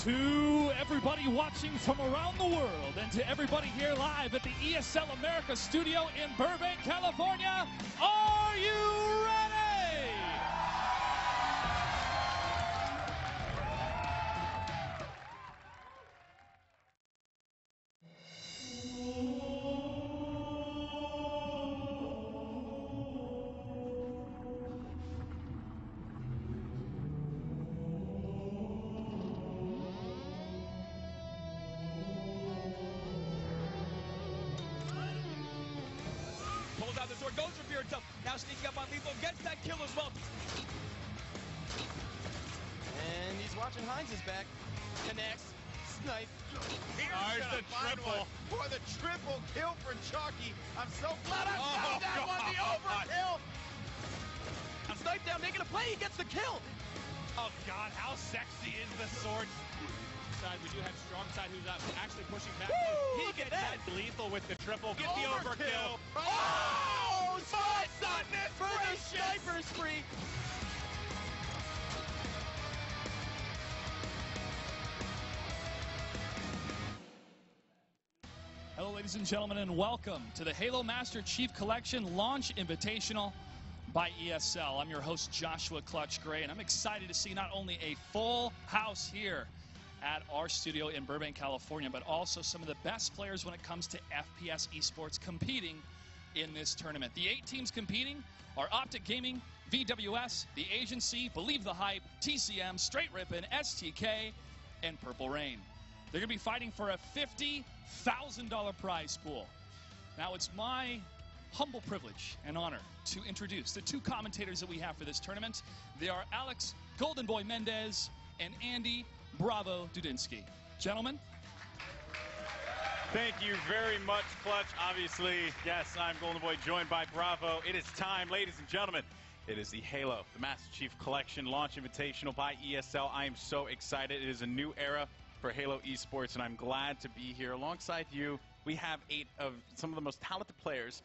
To everybody watching from around the world and to everybody here live at the ESL America studio in Burbank, California, are you ready? Pulls out the sword, goes for fear himself. Now sneaking up on Lethal, gets that kill as well. And he's watching Heinz's back. Connects, snipe. Here's the triple. For the triple kill for Chalky. I'm so glad I found that one, the overkill. Snipe down, making a play, he gets the kill. Oh God, how sexy is the sword? Side, we do have strong side who's actually pushing back. Woo, He look gets at that lethal with the triple. Get the Overkill. overkill. Oh, my goodness For the gracious. sniper spree. Hello, ladies and gentlemen, and welcome to the Halo Master Chief Collection Launch Invitational by ESL. I'm your host, Joshua Clutch Gray, and I'm excited to see not only a full house here at our studio in Burbank, California, but also some of the best players when it comes to FPS esports competing in this tournament. The 8 teams competing are Optic Gaming, VWS, The Agency, Believe the Hype, TCM, Straight Rippin', STK, and Purple Rain. They're going to be fighting for a $50,000 prize pool. Now, it's my humble privilege and honor to introduce the 2 commentators that we have for this tournament. They are Alex Golden Boy Mendez and Andy Bravo Dudinsky. Gentlemen. Thank you very much, Clutch. Obviously, yes, I'm Golden Boy, joined by Bravo. It is time, ladies and gentlemen. It is the Halo, the Master Chief Collection Launch Invitational by ESL. I am so excited. It is a new era for Halo esports, and I'm glad to be here alongside you. We have 8 of some of the most talented players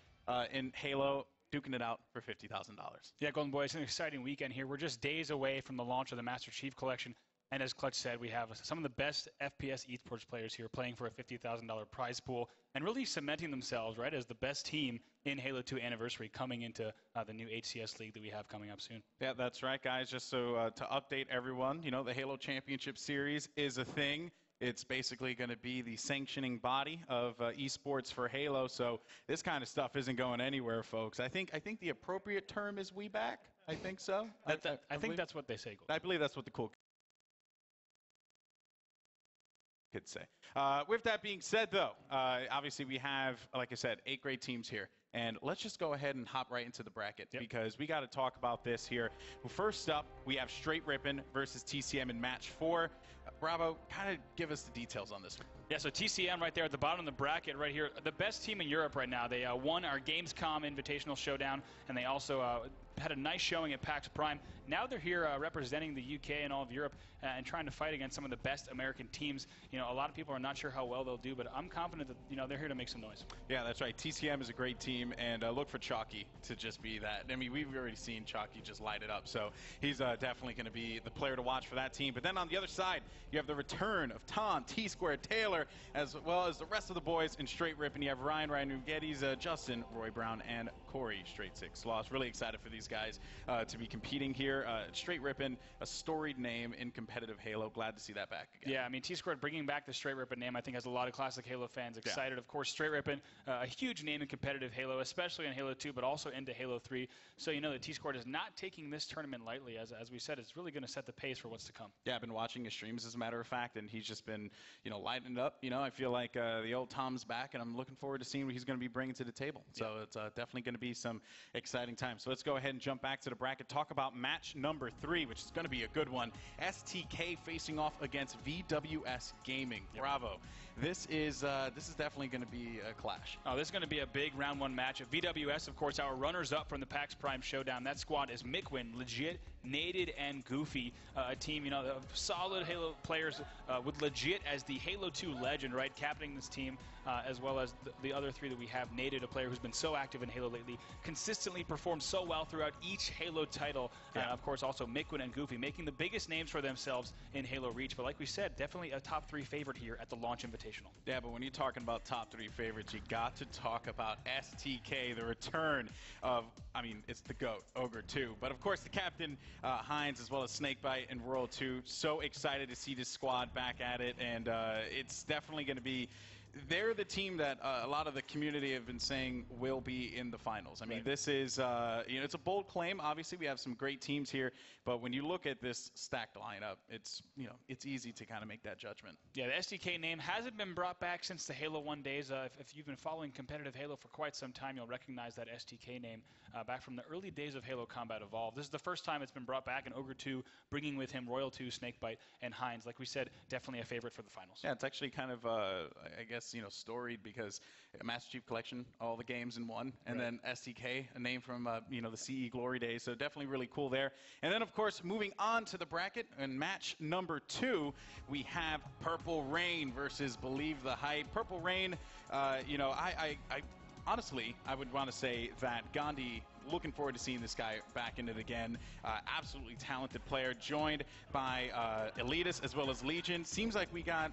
in Halo duking it out for $50,000. Yeah, Golden Boy, it's an exciting weekend here. We're just days away from the launch of the Master Chief Collection. And as Clutch said, we have some of the best FPS esports players here playing for a $50,000 prize pool and really cementing themselves, right, as the best team in Halo 2 Anniversary coming into the new HCS League that we have coming up soon. Yeah, that's right, guys. Just so to update everyone, you know, the Halo Championship Series is a thing. It's basically going to be the sanctioning body of esports for Halo. So this kind of stuff isn't going anywhere, folks. I think the appropriate term is we back. I think so. I think that's what they say, Golden. I believe that's what the cool kids say. With that being said, though, obviously we have, like I said, 8 great teams here. And let's just go ahead and hop right into the bracket because we got to talk about this here. Well, first up, we have Straight Rippin' versus TCM in match 4. Bravo, kind of give us the details on this one. Yeah, so TCM right there at the bottom of the bracket right here, the best team in Europe right now. They won our Gamescom Invitational Showdown, and they also had a nice showing at PAX Prime. Now they're here representing the UK and all of Europe and trying to fight against some of the best American teams. You know, a lot of people are not sure how well they'll do, but I'm confident that, you know, they're here to make some noise. Yeah, that's right. TCM is a great team, and look for Chalky to just be that. I mean, we've already seen Chalky just light it up, so he's definitely going to be the player to watch for that team. But then on the other side, you have the return of Tom, T-Squared, Taylor, as well as the rest of the boys in Straight Rippin'. You have Ryan Geddes, Justin, Roy Brown, and Corey Straight Six Loss. Really excited for these guys to be competing here. Straight Rippin', a storied name in competitive Halo. Glad to see that back again. Yeah, I mean, T-Squared bringing back the Straight Rippin' name, I think, has a lot of classic Halo fans excited. Yeah. Of course, Straight Rippin', a huge name in competitive Halo, especially in Halo 2, but also into Halo 3. So you know that T-Squared is not taking this tournament lightly. As we said, it's really going to set the pace for what's to come. Yeah, I've been watching his streams, as a matter of fact, and he's just been, you know, lighting it up. You know, I feel like the old Tom's back, and I'm looking forward to seeing what he's going to be bringing to the table. So it's definitely going to be some exciting time. So let's go ahead and jump back to the bracket, talk about match number 3, which is going to be a good one. STK facing off against VWS Gaming. Bravo. This is definitely going to be a clash. Oh, this is going to be a big round 1 match. VWS, of course, our runners-up from the PAX Prime Showdown. That squad is Mikwin, Legit, Naded and Goofy, a team, of solid Halo players with Legit as the Halo 2 legend, right, captaining this team, as well as the other three that we have. Naded, a player who's been so active in Halo lately, consistently performed so well throughout each Halo title. And, of course, also Miquin and Goofy making the biggest names for themselves in Halo Reach. But like we said, definitely a top 3 favorite here at the Launch Invitational. Yeah, but when you're talking about top 3 favorites, you got to talk about STK, the return of, it's the GOAT, Ogre 2. But, of course, the captain, Hines, as well as Snakebite and World 2. So excited to see this squad back at it, and it's definitely going to be... They're the team that a lot of the community have been saying will be in the finals. This is, it's a bold claim. Obviously, we have some great teams here, but when you look at this stacked lineup, it's easy to kind of make that judgment. Yeah, the SDK name hasn't been brought back since the Halo 1 days. If you've been following competitive Halo for quite some time, you'll recognize that SDK name back from the early days of Halo Combat Evolved. This is the first time it's been brought back, and Ogre 2 bringing with him Royal 2, Snakebite, and Hines. Like we said, definitely a favorite for the finals. Yeah, it's actually kind of, I guess, storied because Master Chief Collection, all the games in one, and then SDK, a name from, the CE Glory days, so definitely really cool there. And then, of course, moving on to the bracket, and match number 2, we have Purple Rain versus Believe the Hype. Purple Rain, honestly, I would want to say that Gandhi, looking forward to seeing this guy back in it again. Absolutely talented player, joined by Elitist as well as Legion. Seems like we got,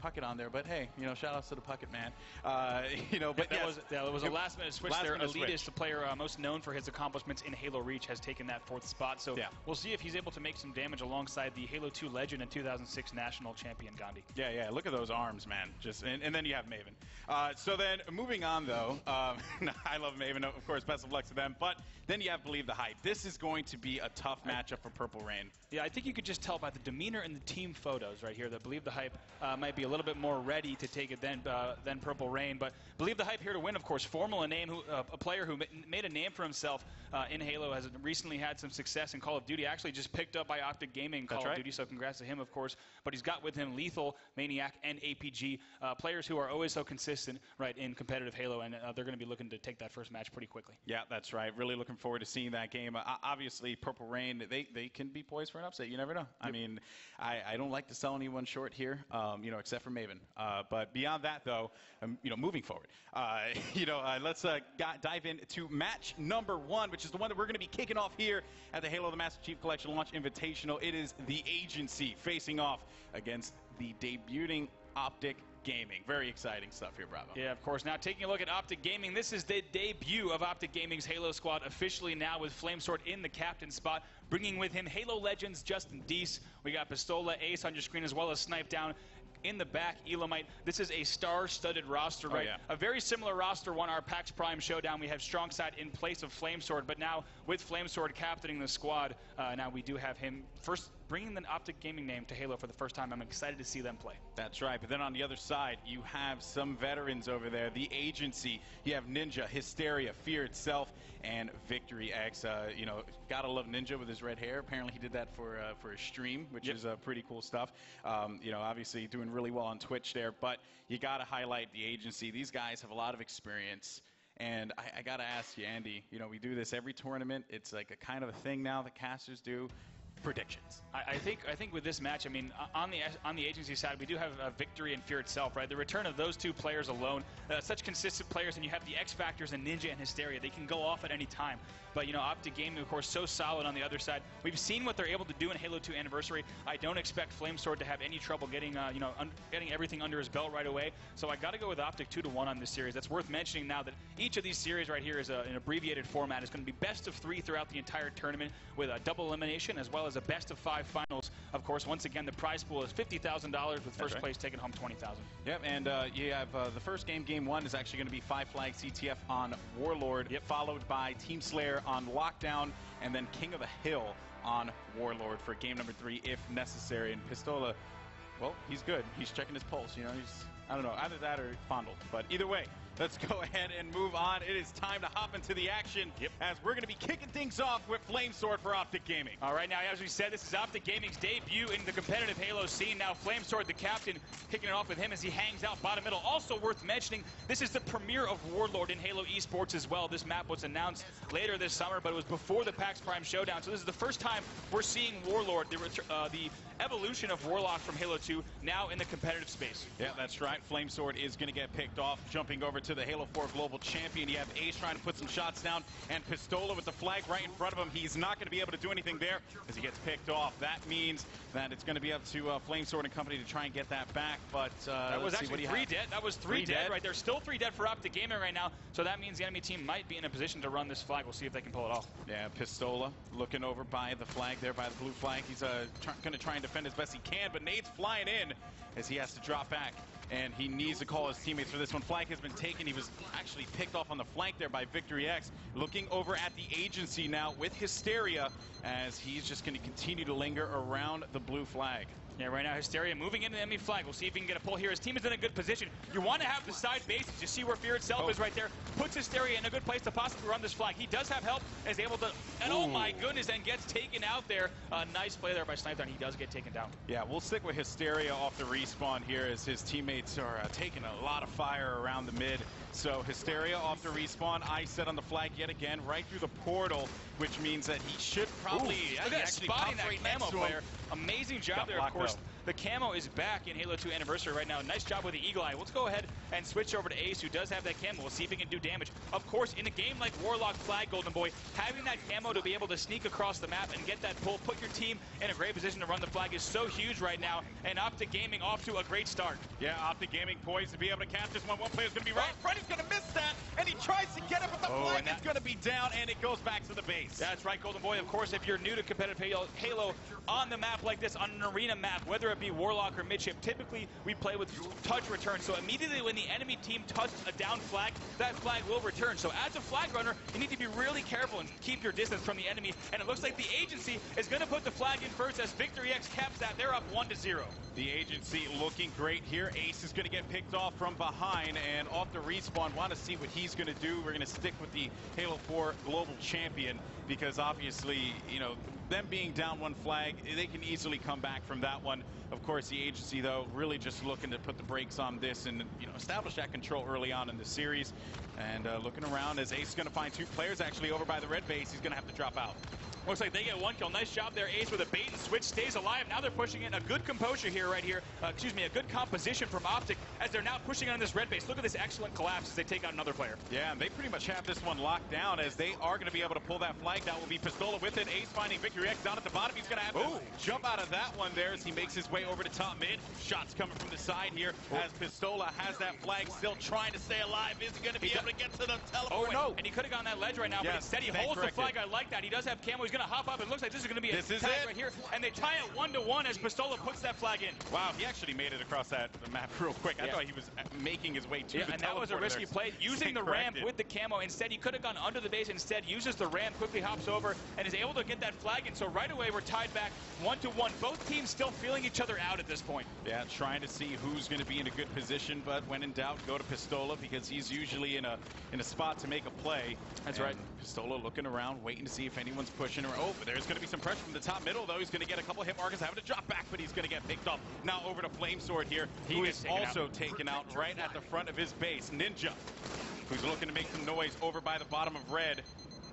Puckett on there, but hey, shout outs to the Puckett, man. But that was a last-minute switch there. Elitist, the player most known for his accomplishments in Halo Reach, has taken that 4th spot. So we'll see if he's able to make some damage alongside the Halo 2 legend and 2006 national champion Gandhi. Yeah, look at those arms, man. And then you have Maven. So then, moving on, though, I love Maven, of course, best of luck to them. But then you have Believe the Hype. This is going to be a tough matchup for Purple Rain. Yeah, I think you could just tell by the demeanor in the team photos right here that Believe the Hype might be a little bit more ready to take it than Purple Rain. But Believe the Hype here to win, of course. Formal, a player who made a name for himself in Halo, has recently had some success in Call of Duty. Actually just picked up by Optic Gaming in Call of Duty, so congrats to him, of course. But he's got with him Lethal, Maniac, and APG, players who are always so consistent, right, in competitive Halo, and they're going to be looking to take that first match pretty quickly. Yeah, that's right. Really looking forward to seeing that game. Obviously, Purple Rain, they can be poised for an upset. You never know. Yep. I don't like to sell anyone short here, except for Maven. But beyond that, though, moving forward, let's dive into match number 1, which is the one that we're going to be kicking off here at the Halo the Master Chief Collection Launch Invitational. It is the Agency facing off against the debuting Optic Gaming. Very exciting stuff here, Bravo. Yeah, of course. Now, taking a look at Optic Gaming, this is the debut of Optic Gaming's Halo squad officially now with Flamesword in the captain spot, bringing with him Halo legends Justin Deese. We got Pistola, Ace on your screen, as well as Snipe Down. In the back, Elamite. This is a star-studded roster, right? A very similar roster won our PAX Prime showdown. We have Strongside in place of Flamesword, but now with Flamesword captaining the squad, now we do have him first bringing the Optic Gaming name to Halo for the first time. I'm excited to see them play. That's right. But then on the other side, you have some veterans over there. The Agency. You have Ninja, Hysteria, Fear Itself, and Victory X. Gotta love Ninja with his red hair. Apparently he did that for a stream, which is pretty cool stuff. Obviously doing really well on Twitch there. But you gotta highlight the Agency. These guys have a lot of experience. And I gotta ask you, Andy, we do this every tournament. It's like a kind of a thing now that casters do. Predictions. I think with this match, on the Agency side, we do have Victory and Fear Itself, right? The return of those two players alone, such consistent players, and you have the X Factors and Ninja and Hysteria. They can go off at any time. But Optic Gaming, of course, so solid on the other side. We've seen what they're able to do in Halo 2 Anniversary. I don't expect Flamesword to have any trouble getting getting everything under his belt right away. So I got to go with Optic 2-1 on this series. That's worth mentioning now that each of these series right here is an abbreviated format. It's going to be best of 3 throughout the entire tournament with a double elimination as well as a best of 5 finals. Of course, once again, the prize pool is $50,000 with first place taking home $20,000. Yep, and you have the first game 1 is actually going to be 5 flag CTF on Warlord, followed by Team Slayer on Lockdown, and then King of the Hill on Warlord for game number 3 if necessary. And Pistola, well, he's good. He's checking his pulse. He's, I don't know, either that or fondled. But either way, let's go ahead and move on. It is time to hop into the action as we're going to be kicking things off with Flamesword for Optic Gaming. All right, now, as we said, this is Optic Gaming's debut in the competitive Halo scene. Now, Flamesword, the captain, kicking it off with him as he hangs out bottom middle. Also worth mentioning, this is the premiere of Warloard in Halo esports as well. This map was announced later this summer, but it was before the PAX Prime Showdown. So this is the first time we're seeing Warlord, the evolution of Warlock from Halo 2, now in the competitive space. Yeah, that's right. Flamesword is going to get picked off, jumping over to the Halo 4 Global Champion. You have Ace trying to put some shots down, and Pistola with the flag right in front of him. He's not going to be able to do anything there as he gets picked off. That means that it's going to be up to Flamesword and company to try and get that back, but that was actually 3 dead. That was three dead right there. Still 3 dead for Optic Gaming right now, so that means the enemy team might be in a position to run this flag. We'll see if they can pull it off. Yeah, Pistola looking over by the flag there, by the blue flag. He's going to try and defend as best he can, but Nade's flying in as he has to drop back, and he needs to call his teammates for this one. Flag has been taken. He was actually picked off on the flank there by Victory X. Looking over at the agency now with Hysteria as he's just going to continue to linger around the blue flag. Yeah, right now Hysteria moving into the enemy flag. We'll see if he can get a pull here. His team is in a good position. You want to have the side bases. You see where Fear itself is right there. Puts Hysteria in a good place to possibly run this flag. He does have help, is able to, and oh my goodness, and gets taken out there. Nice play there by Sniper, and he does get taken down. Yeah, we'll stick with Hysteria off the respawn here as his teammates are taking a lot of fire around the mid. So Hysteria off the respawn. I set on the flag yet again, right through the portal, which means that he should probably actually spotting that camo player. Amazing job there, of course. The camo is back in Halo 2 Anniversary right now. Nice job with the Eagle Eye. Let's go ahead and switch over to Ace, who does have that camo. We'll see if he can do damage. Of course, in a game like Warlock Flag, Golden Boy, having that camo to be able to sneak across the map and get that pull, put your team in a great position to run the flag is so huge right now. And Optic Gaming off to a great start. Yeah, Optic Gaming poised to be able to catch this one. One player's going to be right in front. He's going to miss that, and he tries to get it, but the flag is going to be down, and it goes back to the base. That's right, Golden Boy. Of course, if you're new to competitive Halo on the map like this, on an arena map, whether it be Warlock or midship, typically we play with touch return. So immediately when the enemy team touches a down flag, that flag will return. So as a flag runner, you need to be really careful and keep your distance from the enemy. And it looks like the agency is going to put the flag in first as Victory X caps that. They're up 1-0. The agency looking great here. Ace is going to get picked off from behind and off the respawn. Want to see what he's going to do. We're going to stick with the Halo 4 Global Champion because obviously, you know, them being down one flag, they can easily come back from that one. Of course, the agency, though, really just looking to put the brakes on this and, you know, establish that control early on in the series. And looking around as Ace is going to find 2 players actually over by the red base. He's going to have to drop out. Looks like they get 1 kill. Nice job there, Ace, with a bait and switch. Stays alive. Now they're pushing in a good composure here, right here. A good composition from Optic as they're now pushing on this red base. Look at this excellent collapse as they take out another player. Yeah, and they pretty much have this one locked down as they are going to be able to pull that flag. That will be Pistola with it. Ace finding Victory X down at the bottom. He's going to have to jump out of that one there as he makes his way over to top mid. Shots coming from the side here as Pistola has that flag still trying to stay alive. Is he going to be able to get to the teleport? Oh, no. And he could have gone that ledge right now, but instead he holds the flag. I like that. He does have camo. He's going to hop up and looks like this is going to be a tag right here, and they tie it 1-1 as Pistola puts that flag in. Wow, he actually made it across the map real quick. I thought he was making his way to the and that was a risky play, using the ramp with the camo. Instead, he could have gone under the base. Instead, uses the ramp, quickly hops over, and is able to get that flag in. So right away, we're tied back 1-1. Both teams still feeling each other out at this point. Yeah, trying to see who's going to be in a good position, but when in doubt, go to Pistola because he's usually in a spot to make a play. That's right. Pistola looking around, waiting to see if anyone's pushing. Oh, but there's going to be some pressure from the top middle, though. He's going to get a couple hit markers, having to drop back, but he's going to get picked up. Now over to Flamesword here, who is also taken out right at the front of his base. Ninja, who's looking to make some noise over by the bottom of red.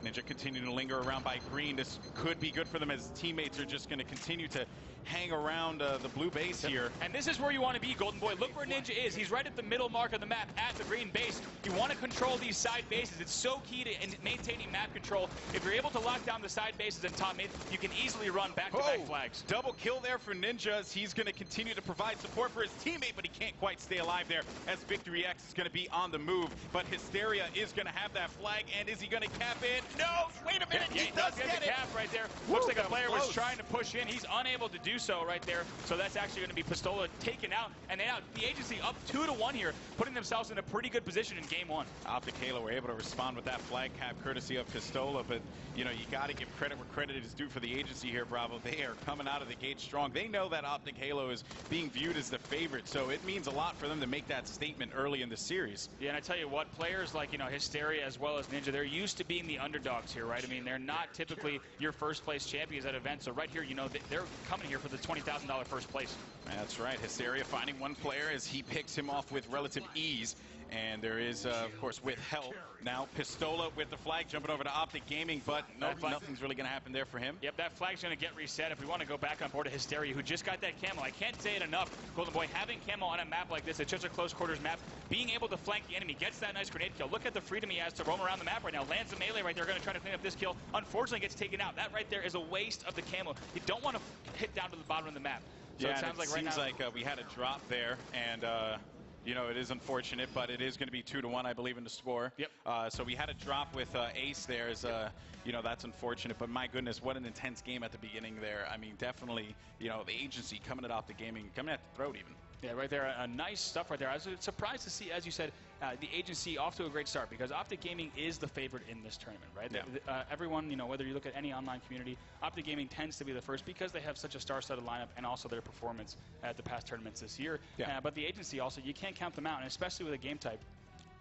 Ninja continuing to linger around by green. This could be good for them as teammates are just going to continue to hang around the blue base here. And this is where you want to be, Golden Boy. Look where Ninja is. He's right at the middle mark of the map at the green base. You want to control these side bases. It's so key to maintaining map control. If you're able to lock down the side bases and top mid, you can easily run back-to-back flags. Double kill there for Ninjas. He's going to continue to provide support for his teammate, but he can't quite stay alive there as Victory X is going to be on the move. But Hysteria is going to have that flag, and is he going to cap it? No! Wait a minute! Yeah, he does get the cap right there. Looks like a player was trying to push in. He's unable to do do so right there. So that's actually going to be Pistola taken out, and now the agency up 2-1 here, putting themselves in a pretty good position in game one. Optic Halo were able to respond with that flag cap courtesy of Pistola, but you know, you got to give credit where credit is due for the agency here, Bravo. They are coming out of the gate strong. They know that Optic Halo is being viewed as the favorite, so it means a lot for them to make that statement early in the series. Yeah, and I tell you what, players like, you know, Hysteria as well as Ninja, they're used to being the underdogs here, right? I mean, they're not typically your first place champions at events, so right here, you know, they're coming here for the $20,000 first place. That's right. Hysteria finding one player as he picks him off with relative ease. And there is, of course, with help. Now Pistola with the flag jumping over to Optic Gaming, but nothing's really going to happen there for him. Yep, that flag's going to get reset if we want to go back on board to Hysteria, who just got that camo. I can't say it enough, Golden Boy, having camo on a map like this, it's such a close quarters map, being able to flank the enemy, gets that nice grenade kill. Look at the freedom he has to roam around the map right now. Lands a melee right there, going to try to clean up this kill. Unfortunately, gets taken out. That right there is a waste of the camo. You don't want to hit down to the bottom of the map. So yeah, it sounds like right now, like we had a drop there, and you know, it is unfortunate, but it is going to be 2-1, I believe, in the score. Yep. So we had a drop with Ace there. As, you know, that's unfortunate. But my goodness, what an intense game at the beginning there. I mean, definitely, you know, the agency coming at Optic Gaming, coming at the throat even. Yeah, right there. Nice stuff right there. I was surprised to see, as you said, the agency off to a great start because Optic Gaming is the favorite in this tournament, right? Yeah. Everyone, you know, whether you look at any online community, Optic Gaming tends to be the first because they have such a star-studded lineup and also their performance at the past tournaments this year. Yeah. But the agency also, you can't count them out, and especially with a game type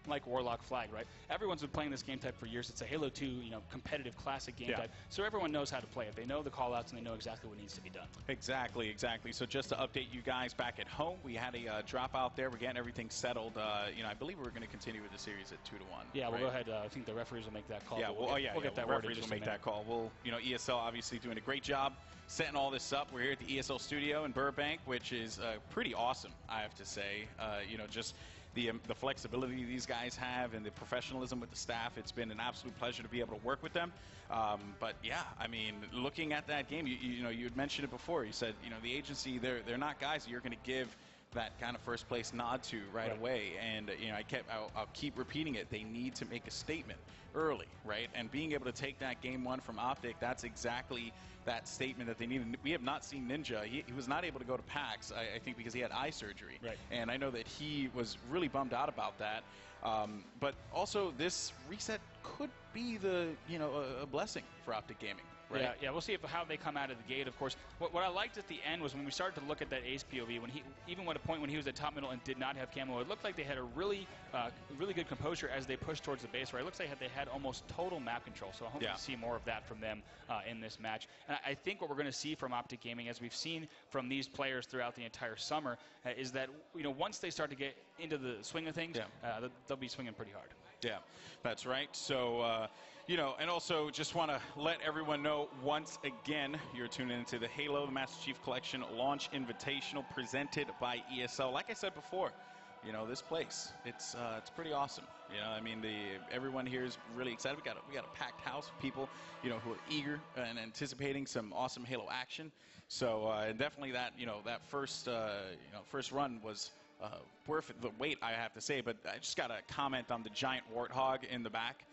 like Warlock Flag, right? Everyone's been playing this game type for years. It's a Halo 2, you know, competitive classic game type. So everyone knows how to play it. They know the call-outs and they know exactly what needs to be done. Exactly. So just to update you guys back at home, we had a drop out there. We're getting everything settled. You know, I believe we're going to continue with the series at 2-1. Yeah, right? we'll go ahead. I think the referees will make that call. Yeah, we'll get that word. Referees will make that call. We'll, you know, ESL obviously doing a great job setting all this up. We're here at the ESL studio in Burbank, which is pretty awesome, I have to say. You know, just the flexibility these guys have and the professionalism with the staff. It's been an absolute pleasure to be able to work with them. But yeah, I mean, looking at that game, you know, you had mentioned it before. You said, you know, the agency, they're not guys that you're going to give that kind of first place nod to right away. And you know, I'll keep repeating it. They need to make a statement early, right? And being able to take that game one from Optic, that's exactly that statement that they needed. We have not seen Ninja. He was not able to go to PAX, I think, because he had eye surgery. Right. And I know that he was really bummed out about that. But also, this reset could be a blessing for Optic Gaming. Right. Yeah, we'll see how they come out of the gate. Of course, what I liked at the end was when we started to look at that Ace POV, when even at a point when he was at top middle and did not have camo, it looked like they had a really good composure as they pushed towards the base. Right, it looks like they had almost total map control. So I hope to see more of that from them in this match. And I think what we're going to see from Optic Gaming, as we've seen from these players throughout the entire summer, is that once they start to get into the swing of things, they'll be swinging pretty hard. Yeah, that's right. So, and also just want to let everyone know once again, you're tuning into the Halo, the Master Chief Collection Launch Invitational presented by ESL. Like I said before, this place, it's pretty awesome. I mean, everyone here is really excited. We got a packed house of people, who are eager and anticipating some awesome Halo action. So, and definitely that, that first run was worth the wait, I have to say. But I just got a comment on the giant warthog in the back.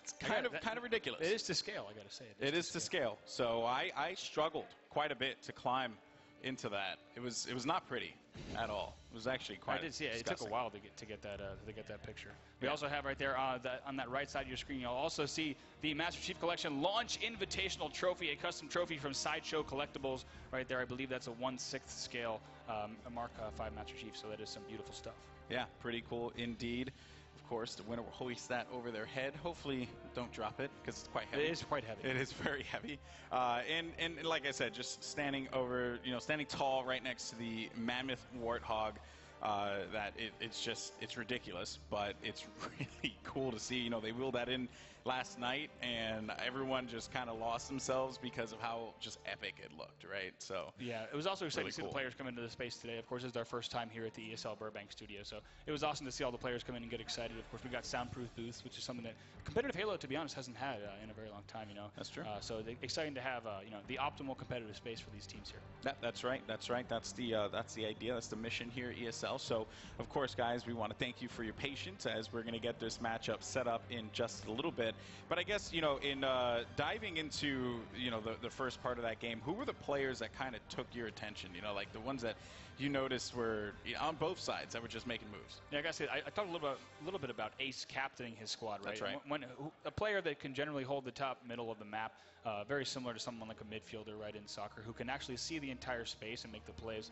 It's kind of ridiculous. It is to scale, I got to say. It is to scale. So I struggled quite a bit to climb into that. It was not pretty at all. It was actually quite. I did see it. disgusting. It took a while to get that picture. We also have right there on that right side of your screen. You'll also see the Master Chief Collection Launch Invitational Trophy, a custom trophy from Sideshow Collectibles. Right there, I believe that's a 1/6 scale a Mark 5 Master Chief. So that is some beautiful stuff. Yeah, pretty cool indeed. Of course, the winner will hoist that over their head. Hopefully, don't drop it because it's quite heavy. It is quite heavy. It is very heavy. And like I said, just standing tall right next to the mammoth warthog. It's ridiculous, but it's really cool to see. They wheeled that in last night, and everyone just kind of lost themselves because of how just epic it looked, right? So yeah, it was also exciting really to see cool. The players come into the space today. Of course, it's our first time here at the ESL Burbank studio, so it was awesome to see all the players come in and get excited. Of course, we got soundproof booths, which is something that competitive Halo, to be honest, hasn't had in a very long time. That's true. So exciting to have the optimal competitive space for these teams here. That's right. That's the idea. That's the mission here at ESL. ESL. So, of course, guys, we want to thank you for your patience as we're going to get this matchup set up in just a little bit. But I guess, you know, in diving into, you know, the first part of that game, who were the players that kind of took your attention? You know, like the ones that you noticed were on both sides that were just making moves. Yeah, I gotta say, I talked a little bit about Ace captaining his squad, right? That's right. When a player that can generally hold the top middle of the map, very similar to someone like a midfielder, right, in soccer, who can actually see the entire space and make the plays.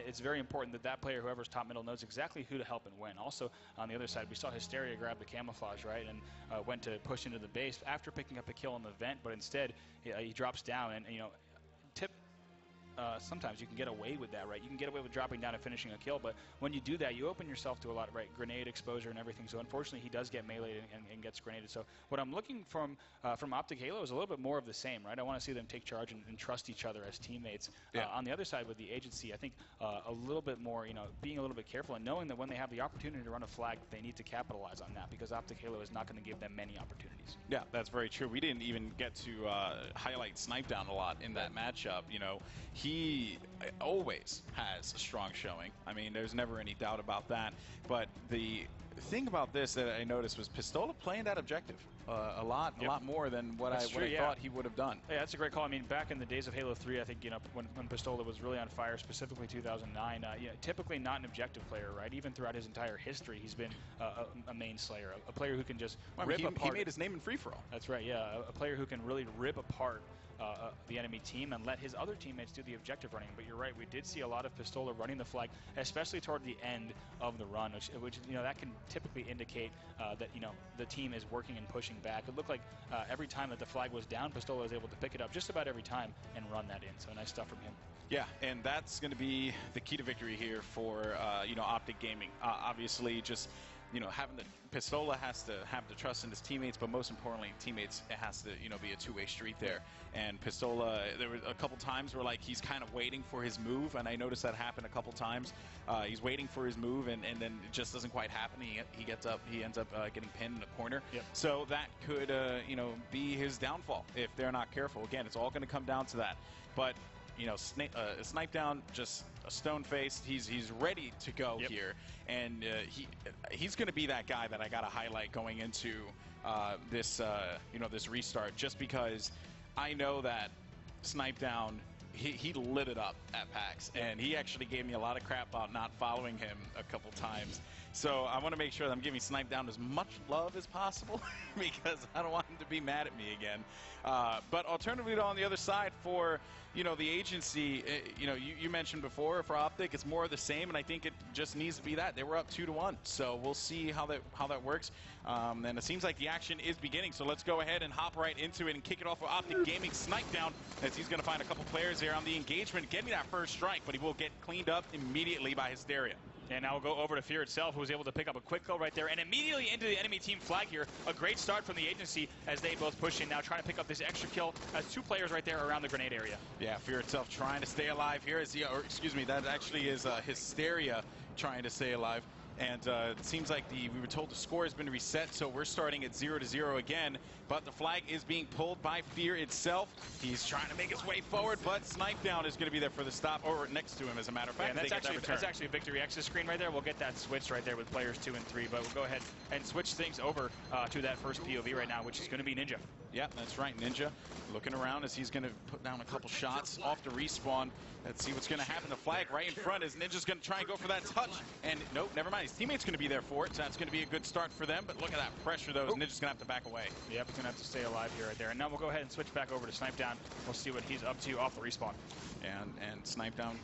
It's very important that that player, whoever's top middle, knows exactly who to help and when. Also, on the other side, we saw Hysteria grab the camouflage, right, and went to push into the base after picking up a kill on the vent, but instead he drops down and, you know, sometimes you can get away with that, right? You can get away with dropping down and finishing a kill, but when you do that, you open yourself to a lot of, right, grenade exposure and everything. So unfortunately, he does get meleeed and gets grenaded. So what I'm looking from Optic Halo is a little bit more of the same, right? I want to see them take charge and trust each other as teammates. Yeah. On the other side with the agency, I think a little bit more, you know, being a little bit careful and knowing that when they have the opportunity to run a flag, they need to capitalize on that, because Optic Halo is not going to give them many opportunities. Yeah, that's very true. We didn't even get to highlight Snipedown a lot in that matchup. You know, he always has a strong showing. I mean, there's never any doubt about that. But the thing about this that I noticed was Pistola playing that objective a lot more than what I thought he would have done. Yeah, that's a great call. I mean, back in the days of Halo 3, I think, you know, when Pistola was really on fire, specifically 2009, you know, typically not an objective player, right? Even throughout his entire history, he's been a main slayer, a player who can just rip apart. He made his name in free-for-all. That's right, yeah. A player who can really rip apart the enemy team and let his other teammates do the objective running. But you're right, we did see a lot of Pistola running the flag, especially toward the end of the run, which you know, that can typically indicate that, you know, the team is working and pushing back. It looked like every time that the flag was down, Pistola was able to pick it up just about every time and run that in. So nice stuff from him. Yeah, and that's going to be the key to victory here for you know, Optic Gaming. Obviously, just, you know, having the Pistola has to have the trust in his teammates, but most importantly, teammates, it has to, you know, be a two-way street there. And Pistola, there were a couple times where, like, he's kind of waiting for his move, and I noticed that happen a couple times. He's waiting for his move, and then it just doesn't quite happen. He ends up getting pinned in a corner. Yep. So that could, you know, be his downfall if they're not careful. Again, it's all going to come down to that. But, you know, Snipedown, just a stone face. He's ready to go here, and he's going to be that guy that I got to highlight going into this you know, this restart, just because I know that Snipedown, he lit it up at PAX, and he actually gave me a lot of crap about not following him a couple times. So I want to make sure that I'm giving Snipedown as much love as possible because I don't want him to be mad at me again. But alternatively, on the other side for, you know, the agency, you know, you mentioned before for Optic, it's more of the same, and I think it just needs to be that. They were up 2-1, so we'll see how that works. And it seems like the action is beginning, so let's go ahead and hop right into it and kick it off with Optic Gaming. Snipedown, as he's going to find a couple players there on the engagement, getting that first strike, but he will get cleaned up immediately by Hysteria. And now we'll go over to Fear itself, who was able to pick up a quick kill right there and immediately into the enemy team flag here. A great start from the agency as they both push in now, trying to pick up this extra kill as two players right there around the grenade area. Yeah, Fear itself trying to stay alive here. That actually is Hysteria trying to stay alive. And it seems like we were told the score has been reset, so we're starting at 0-0 again. But the flag is being pulled by Fear itself. He's trying to make his way forward, but Snipedown is going to be there for the stop, or next to him, as a matter of fact. And that's actually a Victory X's screen right there. We'll get that switch right there with players 2 and 3, but we'll go ahead and switch things over to that first POV right now, which is going to be Ninja. Yeah, that's right. Ninja looking around as he's going to put down a couple shots off the respawn. Let's see what's going to happen. The flag right in front as Ninja's going to try and go for that touch. And nope, never mind. His teammate's going to be there for it, so that's going to be a good start for them. But look at that pressure, though. Ninja's going to have to back away. Yep, he's going to have to stay alive here right there. And now we'll go ahead and switch back over to Snipedown. We'll see what he's up to off the respawn. And Snipedown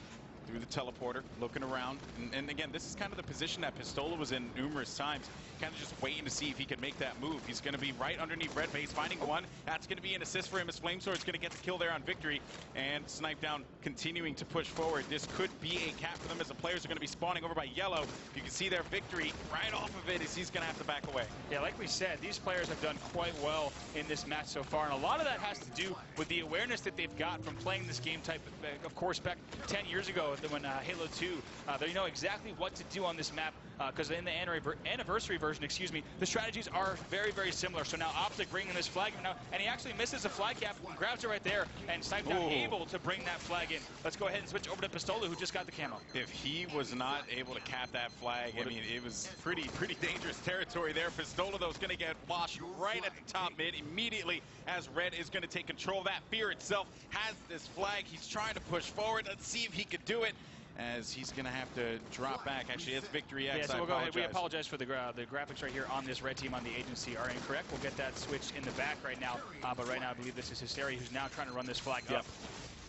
through the teleporter, looking around. And again, this is kind of the position that Pistola was in numerous times, kind of just waiting to see if he could make that move. He's going to be right underneath Red Base, finding one. That's going to be an assist for him as Flamesword's going to get the kill there on Victory. And Snipedown continuing to push forward. This could be a cap for them as the players are going to be spawning over by Yellow. You can see their Victory right off of it as he's going to have to back away. Yeah, like we said, these players have done quite well in this match so far, and a lot of that has to do with the awareness that they've got from playing this game type, of course, back 10 years ago when Halo 2, they know exactly what to do on this map because in the anniversary version, excuse me, the strategies are very, very similar. So now Optic bringing this flag now, and he actually misses the flag cap, grabs it right there, and Snipe down able to bring that flag in. Let's go ahead and switch over to Pistola, who just got the camo. If he was not able to cap that flag, I mean, it was pretty dangerous territory there. Pistola, though, is going to get washed right at the top mid immediately as Red is going to take control of that. Fear itself has this flag. He's trying to push forward. Let's see if he could do it, as he's going to have to drop back. Actually, it's Victory X. Yeah, so we'll go ahead. We apologize for the graphics right here on this red team on the agency are incorrect. We'll get that switched in the back right now. But right now, I believe this is Hysteria, who's now trying to run this flag up.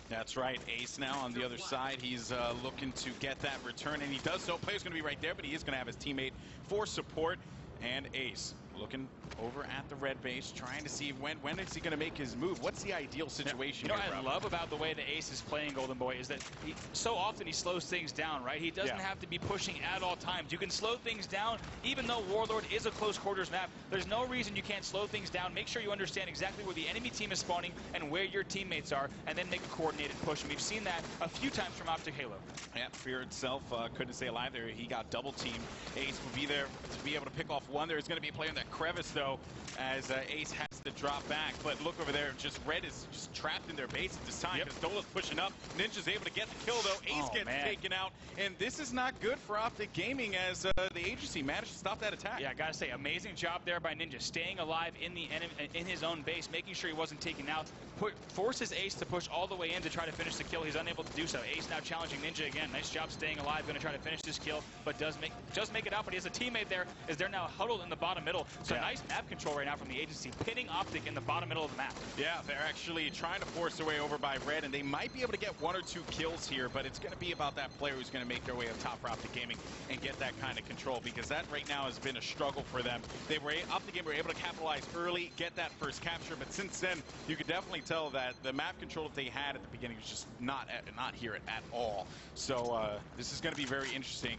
That's right. Ace now on the other side. He's looking to get that return, and he does so. Player's going to be right there, but he is going to have his teammate for support. And Ace looking over at the red base, trying to see when is he going to make his move. What's the ideal situation? You know what I love about the way the Ace is playing Golden Boy is that so often he slows things down, right? He doesn't have to be pushing at all times. You can slow things down, even though Warlord is a close quarters map. There's no reason you can't slow things down. Make sure you understand exactly where the enemy team is spawning and where your teammates are, and then make a coordinated push. And we've seen that a few times from Optic Halo. Yeah, Fear itself couldn't stay alive there. He got double teamed. Ace will be there to be able to pick off one. There's going to be a player in that crevice, though, as Ace has to drop back. But look over there, just Red is just trapped in their base at this time. Pistola's pushing up. Ninja's able to get the kill, though. Ace gets taken out. And this is not good for Optic Gaming, as the agency managed to stop that attack. Yeah, I gotta say, amazing job there by Ninja, staying alive in his own base, making sure he wasn't taken out. Forces Ace to push all the way in to try to finish the kill. He's unable to do so. Ace now challenging Ninja again. Nice job staying alive. Going to try to finish this kill, but does make it out. But he has a teammate there, as they're now huddled in the bottom middle. So nice map control right now from the agency, pinning Optic in the bottom middle of the map. Yeah, they're actually trying to force their way over by Red, and they might be able to get 1 or 2 kills here, but it's going to be about that player who's going to make their way up top for Optic Gaming and get that kind of control, because that right now has been a struggle for them. Optic Gaming were able to capitalize early, get that first capture, but since then, you could definitely tell that the map control that they had at the beginning was just not here at all. So this is going to be very interesting.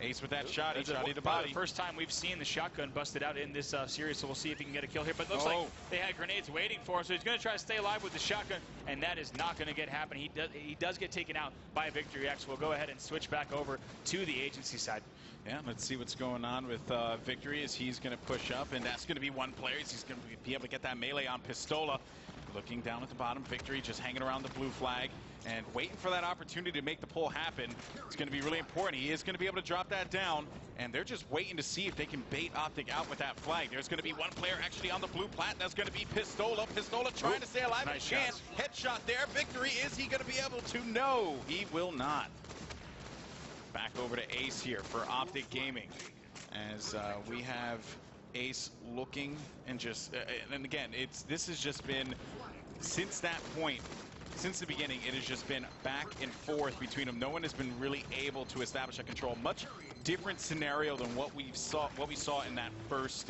Ace with that shot, shot to body. The first time we've seen the shotgun busted out in this series, so we'll see if he can get a kill here. But it looks like they had grenades waiting for him, so he's going to try to stay alive with the shotgun, and that is not going to happen. He does get taken out by Victory X. We'll go ahead and switch back over to the agency side. Yeah, let's see what's going on with Victory, as he's going to push up, and that's going to be one player. He's going to be able to get that melee on Pistola. Looking down at the bottom, Victory just hanging around the blue flag and waiting for that opportunity to make the pull happen. It's going to be really important. He is going to be able to drop that down, and they're just waiting to see if they can bait Optic out with that flag. There's going to be one player actually on the blue plat. That's going to be Pistola. Pistola trying to stay alive. Nice chance. Headshot there. Victory, is he going to be able to? No, he will not. Back over to Ace here for Optic Gaming, as we have Ace looking and just and again, this has just been, since that point, since the beginning, it has just been back and forth between them. No one has been really able to establish a control. Much different scenario than what we saw in that first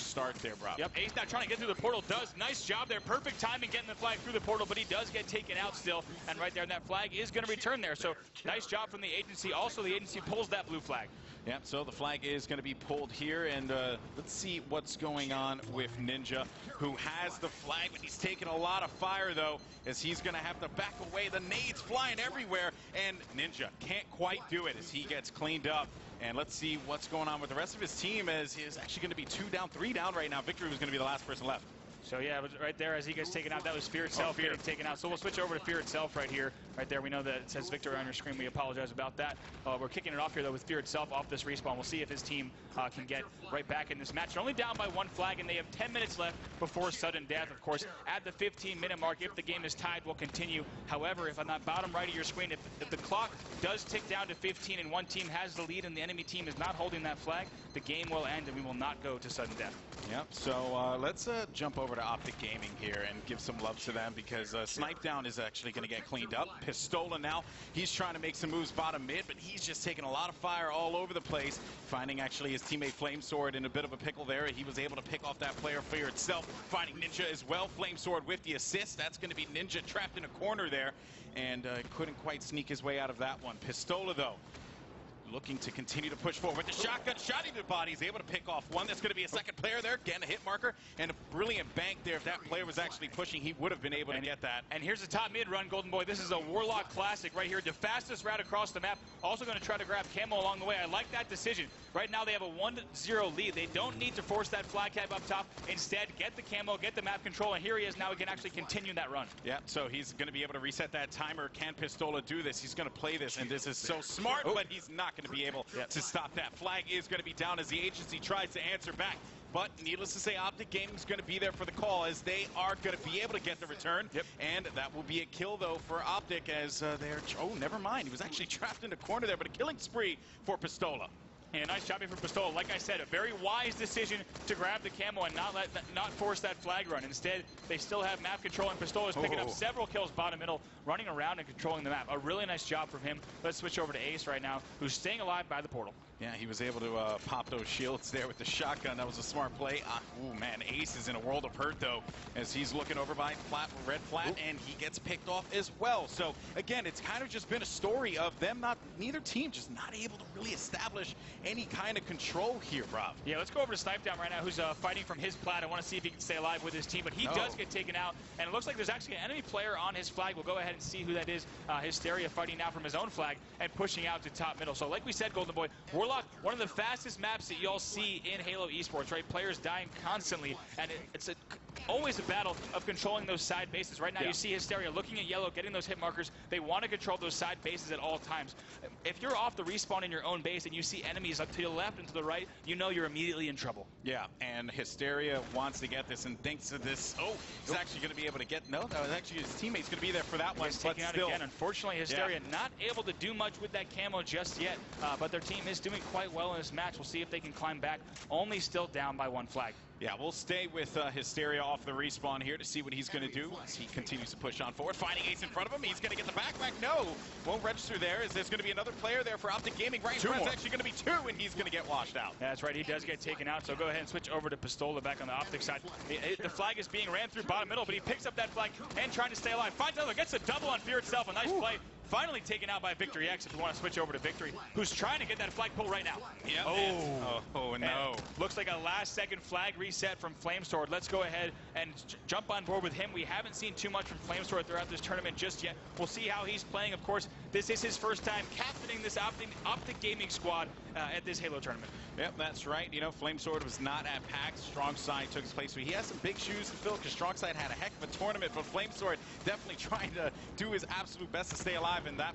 start there, bro. Yep, Ace now trying to get through the portal. Nice job there. Perfect timing getting the flag through the portal, but he does get taken out still. And right there, that flag is going to return there. So nice job from the agency. Also, the agency pulls that blue flag. Yep, so the flag is going to be pulled here, and let's see what's going on with Ninja, who has the flag, but he's taking a lot of fire, though, as he's going to have to back away. The nades flying everywhere, and Ninja can't quite do it as he gets cleaned up. And let's see what's going on with the rest of his team, as he is actually going to be 2 down, 3 down right now. Victory was going to be the last person left. So yeah, right there as he gets taken out, that was Fear itself getting taken out. So we'll switch over to Fear itself right here. Right there, we know that it says Victory on your screen. We apologize about that. We're kicking it off here, though, with Fear itself off this respawn. We'll see if his team can get right back in this match. They're only down by 1 flag, and they have 10 minutes left before sudden death. Of course, at the 15-minute mark, if the game is tied, we'll continue. However, if on that bottom right of your screen, if the clock does tick down to 15 and one team has the lead and the enemy team is not holding that flag, the game will end and we will not go to sudden death. Yep, so let's jump over to Optic Gaming here and give some love to them, because Snipe Down is actually going to get cleaned up. Pistola now, he's trying to make some moves bottom mid, but he's just taking a lot of fire all over the place, finding actually his teammate Flamesword in a bit of a pickle there. He was able to pick off that player Fear itself, finding Ninja as well. Flamesword with the assist. That's going to be Ninja trapped in a corner there, and couldn't quite sneak his way out of that one. Pistola, though, looking to continue to push forward. The shotgun shot into the body. He's able to pick off one. That's going to be a second player there. Getting a hit marker and a brilliant bank there. If that player was actually pushing, he would have been able to get that. And here's the top mid run, Golden Boy. This is a Warlock classic right here. The fastest route across the map. Also going to try to grab camo along the way. I like that decision. Right now they have a 1-0 lead. They don't need to force that flag cap up top. Instead, get the camo, get the map control, and here he is now. He can actually continue that run. Yeah, so he's going to be able to reset that timer. Can Pistola do this? He's going to play this, and this is so smart, but he's not going to be able to stop that. Flag is going to be down as the agency tries to answer back. But needless to say, Optic Gaming is going to be there for the call, as they are going to be able to get the return. And that will be a kill, though, for Optic, as they're... Oh, never mind. He was actually trapped in a corner there, but a killing spree for Pistola. And nice job here for Pistola. Like I said, a very wise decision to grab the camo and not force that flag run. Instead, they still have map control, and Pistola is picking up several kills bottom middle, running around and controlling the map. A really nice job from him. Let's switch over to Ace right now, who's staying alive by the portal. Yeah, he was able to pop those shields there with the shotgun. That was a smart play. Oh, man, Ace is in a world of hurt, though, as he's looking over by red flat, and he gets picked off as well. So, again, it's kind of just been a story of them neither team just not able to really establish any kind of control here, Rob. Yeah, let's go over to Snipe Down right now, who's fighting from his plat. I want to see if he can stay alive with his team, but he does get taken out, and it looks like there's actually an enemy player on his flag. We'll go ahead and see who that is. Hysteria fighting now from his own flag and pushing out to top middle. So like we said, Golden Boy, Warlock, one of the fastest maps that y'all see in Halo Esports, right? Players dying constantly, and it's always a battle of controlling those side bases. Right now you see Hysteria looking at yellow, getting those hit markers. They want to control those side bases at all times. If you're off the respawn in your own base and you see enemies up to the left and to the right, you know you're immediately in trouble. Yeah, and Hysteria wants to get this and thinks of this. Oh, he's actually going to be able to get... No, actually his teammate's going to be there for that one. He's taken out again. Unfortunately, Hysteria not able to do much with that camo just yet, but their team is doing quite well in this match. We'll see if they can climb back. Only still down by one flag. Yeah, we'll stay with Hysteria off the respawn here to see what he's going to do as he continues to push on forward. Finding Ace in front of him. He's going to get the backpack. No, won't register there, as there's going to be another player there for Optic Gaming. Right in front. It's actually going to be two, and he's going to get washed out. Yeah, that's right. He does get taken out. So go ahead and switch over to Pistola back on the Optic side. The flag is being ran through bottom middle, but he picks up that flag and trying to stay alive. Finds another, gets a double on Fear itself. A nice play. Finally taken out by Victory X, if you want to switch over to Victory, who's trying to get that flag pull right now. Yep. Oh, no. Looks like a last-second flag reset from Flamesword. Let's go ahead and jump on board with him. We haven't seen too much from Flamesword throughout this tournament just yet. We'll see how he's playing. Of course, this is his first time captaining this Optic Gaming squad at this Halo tournament. Yep, that's right. You know, Flamesword was not at PAX. Strongside took his place. So he has some big shoes to fill, because Strongside had a heck of a tournament, but Flamesword definitely trying to do his absolute best to stay alive in that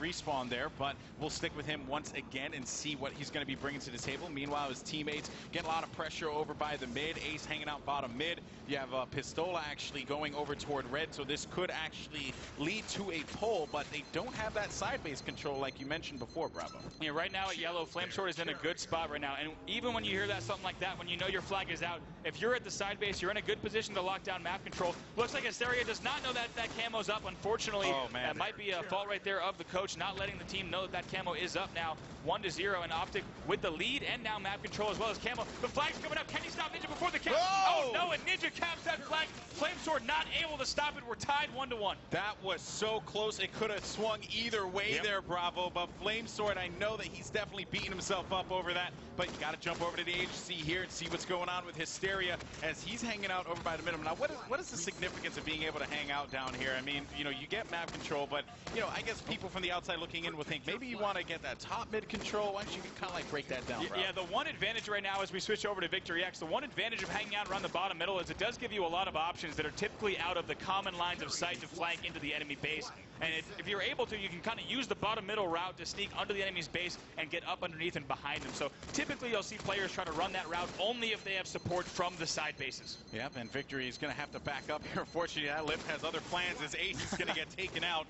respawn there. But we'll stick with him once again and see what he's going to be bringing to the table. Meanwhile, his teammates get a lot of pressure over by the mid. Ace hanging out bottom mid. You have Pistola actually going over toward red, so this could actually lead to a pull, but they don't have that side base control like you mentioned before, Bravo. Yeah, right now at yellow, Flamesword is in a good spot right now, and even when you hear that something like that, when you know your flag is out, if you're at the side base, you're in a good position to lock down map control. Looks like Hysteria does not know that camo's up, unfortunately. That might be a fault right there of the coach, not letting the team know that camo is up now. 1-0, and Optic with the lead, and now map control as well as camo. The flag's coming up. Can he stop Ninja before the cap? Oh no, and Ninja caps that flag. Flamesword not able to stop it. We're tied 1-1. That was so close. It could have swung either way there, Bravo. But Flamesword, I know that he's definitely beating himself up over that. But you got to jump over to the agency here and see what's going on with Hysteria as he's hanging out over by the minimum. Now, what is the significance of being able to hang out down here? I mean, you know, you get map control, but, you know, I guess people from the outside looking in will think maybe you want to get that top mid control. Why don't you kind of like break that down, bro? Yeah, the one advantage right now as we switch over to Victory X, the one advantage of hanging out around the bottom middle is it does give you a lot of options that are typically out of the common lines of sight to flank into the enemy base. And if you're able to, you can kind of use the bottom middle route to sneak under the enemy's base and get up underneath and behind them. So typically you'll see players try to run that route only if they have support from the side bases. Yep, and Victory is going to have to back up here. Unfortunately, that Lip has other plans as Ace is going to get taken out,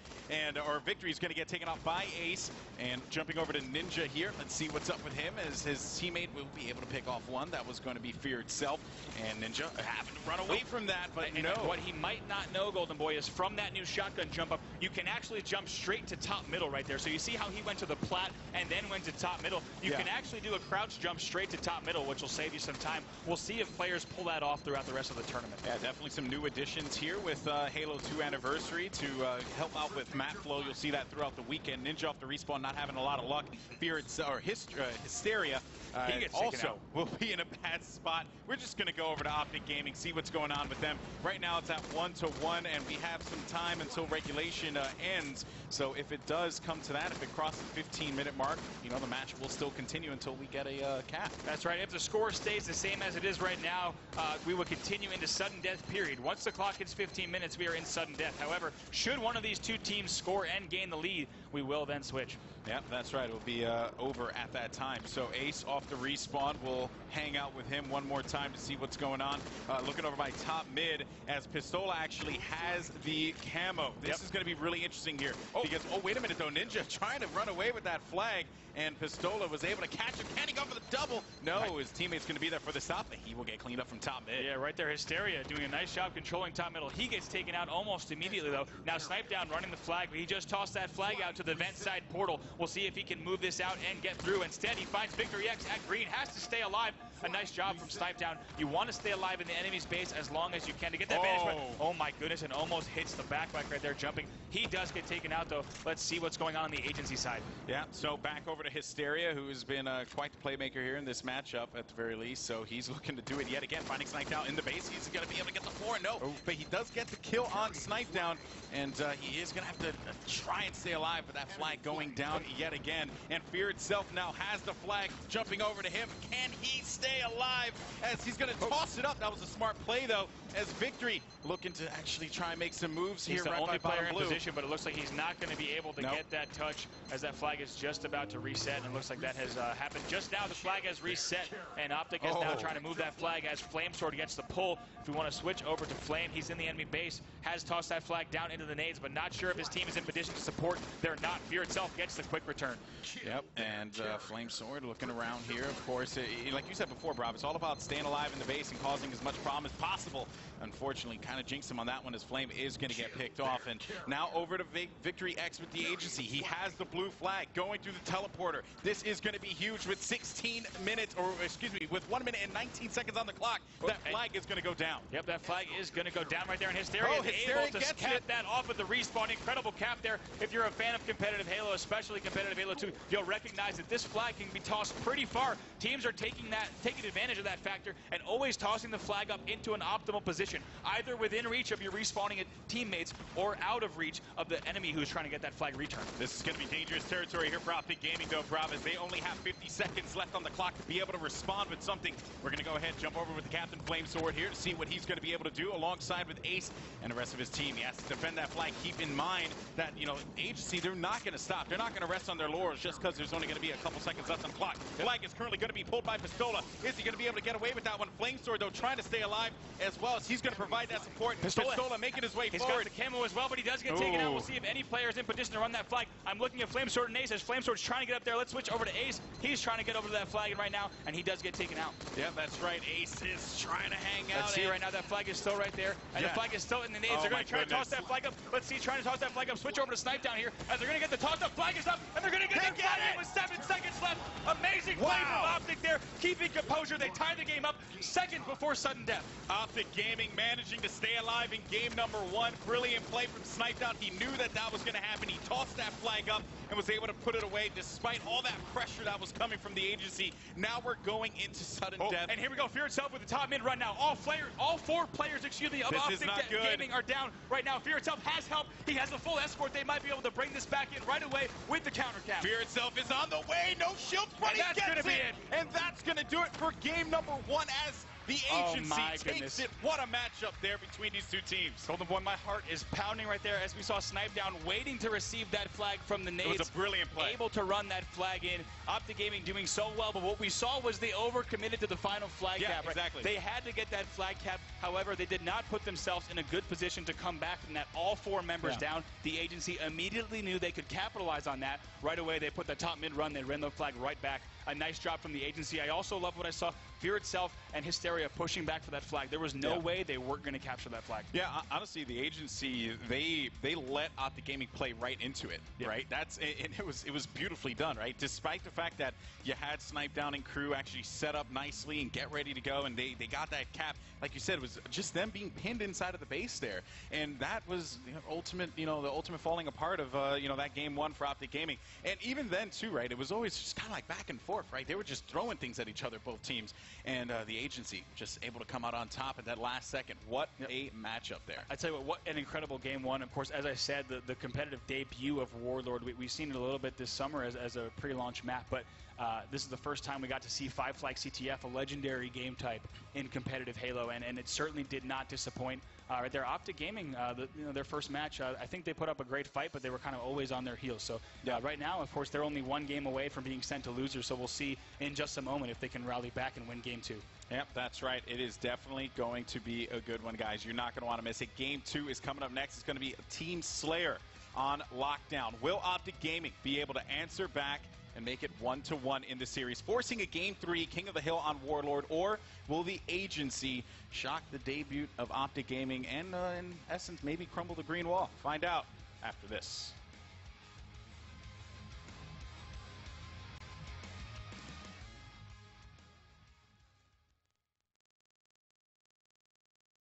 or Victory is going to get taken out by Ace. And jumping over to Ninja here, let's see what's up with him, as his teammate will be able to pick off one. That was going to be Fear itself, and Ninja having to run away from that, but and what he might not know, Golden Boy, is from that new shotgun jump up, you can actually jump straight to top middle right there. So you see how he went to the plat and then went to top middle. You can actually do a crouch jump straight to top middle, which will save you some time. We'll see if players pull that off throughout the rest of the tournament. Yeah, definitely some new additions here with Halo 2 Anniversary to help out with map flow. You'll see that throughout the weekend. Ninja off the respawn, not having a lot of luck. Hysteria also will be in a bad spot. We're just going to go over to Optic Gaming, see what's going on with them. Right now it's at 1-1, and we have some time until regulation ends. So if it does come to that, if it crosses the 15-minute mark, you know, the match will still continue until we get a cap. That's right. If the score stays the same as it is right now, we will continue into sudden death period. Once the clock hits 15 minutes, we are in sudden death. However, should one of these two teams score and gain the lead, we will then switch. Yep, that's right. It will be over at that time. So Ace off the respawn. We'll hang out with him one more time to see what's going on. Looking over my top mid as Pistola actually has the camo. This is going to be really interesting here because, oh, wait a minute though. Ninja trying to run away with that flag, and Pistola was able to catch him. Can he go for the double? No, his teammate's going to be there for the stop, but he will get cleaned up from top mid. Yeah, right there. Hysteria doing a nice job controlling top middle. He gets taken out almost immediately though. Now Snipe Down running the flag, but he just tossed that flag out to the vent side portal. We'll see if he can move this out and get through. Instead, he finds Victory X at green, has to stay alive. A nice job from Snipe Down. You want to stay alive in the enemy's base as long as you can to get that vantage point. Oh my goodness, and almost hits the backpack right there jumping. He does get taken out though. Let's see what's going on the agency side. Yeah, so back over to Hysteria, who has been quite the playmaker here in this matchup at the very least. So he's looking to do it yet again, finding Snipe Down in the base. He's going to be able to get the 4. No, but he does get the kill on Snipe Down, and he is going to have to try and stay alive, but that flag going down yet again. And Fear itself now has the flag jumping over to him. Can he stay alive as he's going to toss it up? That was a smart play though, as Victory looking to actually try and make some moves here. He's the right only by player in blue. position, but it looks like he's not going to be able to get that touch as that flag is just about to reset, and it looks like that has happened just now. The flag has reset, and Optic is now trying to move that flag as Flamesword gets the pull. If we want to switch over to Flame, he's in the enemy base, has tossed that flag down into the nades, but not sure if his team is in position to support. They're not. Fear itself gets the quick return. Yep, and Flamesword looking around here, of course. Like you said before, Rob, it's all about staying alive in the base and causing as much problem as possible. Unfortunately, kind of jinxed him on that one as Flame is going to get picked off. And now over to Victory X with the agency. He has the blue flag going through the teleporter. This is going to be huge with 16 minutes, or excuse me, with 1 minute and 19 seconds on the clock. That flag is going to go down. Yep, that flag is going to go down right there, and Hysteria is able to cap that off with the respawn. Incredible cap there. If you're a fan of competitive Halo, especially competitive Halo 2, you'll recognize that this flag can be tossed pretty far. Teams are taking advantage of that factor and always tossing the flag up into an optimal position, either within reach of your respawning teammates or out of reach of the enemy who's trying to get that flag returned. This is going to be dangerous territory here for Optic Gaming, though, Rob, as they only have 50 seconds left on the clock to be able to respond with something. We're going to go ahead and jump over with the Captain Flamesword here to see what he's going to be able to do alongside with Ace and the rest of his team. He has to defend that flag. Keep in mind that, you know, agency, they're not going to stop. They're not going to rest on their laurels just because there's only going to be a couple seconds left on the clock. The flag is currently going to be pulled by Pistola. Is he going to be able to get away with that one? Flamesword, though, trying to stay alive as well, as he's going to provide that support. Pistola making his way forward. He's got the camo as well, but he does get taken out. We'll see if any player is in position to run that flag. I'm looking at Flamesword and Ace as Flamesword's trying to get up there. Let's switch over to Ace. He's trying to get over to that flag right now, and he does get taken out. Yeah, that's right. Ace is trying to hang out. Let's see right now, that flag is still right there, and the flag is still in the nades. They're going to try to toss that flag up. Let's see, trying to toss that flag up. Switch over to Snipe Down here, as they're going to get the toss up. Flag is up, and they're going to get the flag in with 7 seconds left. Amazing play from Optic there, keeping composure. They tie the game up seconds before sudden death. Optic Gaming managing to stay alive in game number 1. Brilliant play from Snipe Down. He knew that that was going to happen. He tossed that flag up and was able to put it away despite all that pressure that was coming from the agency. Now we're going into sudden death. And here we go. Fear itself with the top mid run now. All 4 players, excuse me, of Optic Gaming are down right now. Fear itself has help. He has a full escort. They might be able to bring this back in right away with the counter cap. Fear itself is on the way. No shields, but he gets it. And that's going to do it for game number 1 as the agency takes it. What a matchup there between these two teams. Golden Boy, my heart is pounding right there as we saw Snipe Down waiting to receive that flag from the nades. It was a brilliant play. Able to run that flag in. Optic Gaming doing so well, but what we saw was they overcommitted to the final flag cap. Right? Exactly. They had to get that flag cap. However, they did not put themselves in a good position to come back from that. All 4 members down. The agency immediately knew they could capitalize on that. Right away, they put the top mid run. They ran the flag right back a nice job from the agency. I also love what I saw. Fear itself and Hysteria pushing back for that flag. There was no way they weren't going to capture that flag. Yeah, honestly, the agency, they let Optic Gaming play right into it, right? And it was beautifully done, right? Despite the fact that you had Snipe Down and crew actually set up nicely and get ready to go, and they got that cap. Like you said, it was just them being pinned inside of the base there, and that was the ultimate falling apart of that game one for Optic Gaming. And even then too, right? It was always just kind of like back and forth, right? They were just throwing things at each other, both teams, and the agency just able to come out on top at that last second. What a matchup there! I tell you what an incredible game one. Of course, as I said, the competitive debut of Warlord. We've seen it a little bit this summer as a pre-launch map, but this is the first time we got to see 5 Flag CTF, a legendary game type in competitive Halo, and it certainly did not disappoint. Right there, Optic Gaming, their first match, I think they put up a great fight, but they were kind of always on their heels. So right now, of course, they're only 1 game away from being sent to losers, so we'll see in just a moment if they can rally back and win Game 2. Yep, that's right. It is definitely going to be a good one, guys. You're not going to want to miss it. Game 2 is coming up next. It's going to be Team Slayer on lockdown. Will Optic Gaming be able to answer back and make it 1-1 in the series, forcing a Game 3 King of the Hill on Warlord, or will the agency shock the debut of Optic Gaming and, in essence, maybe crumble the green wall? Find out after this.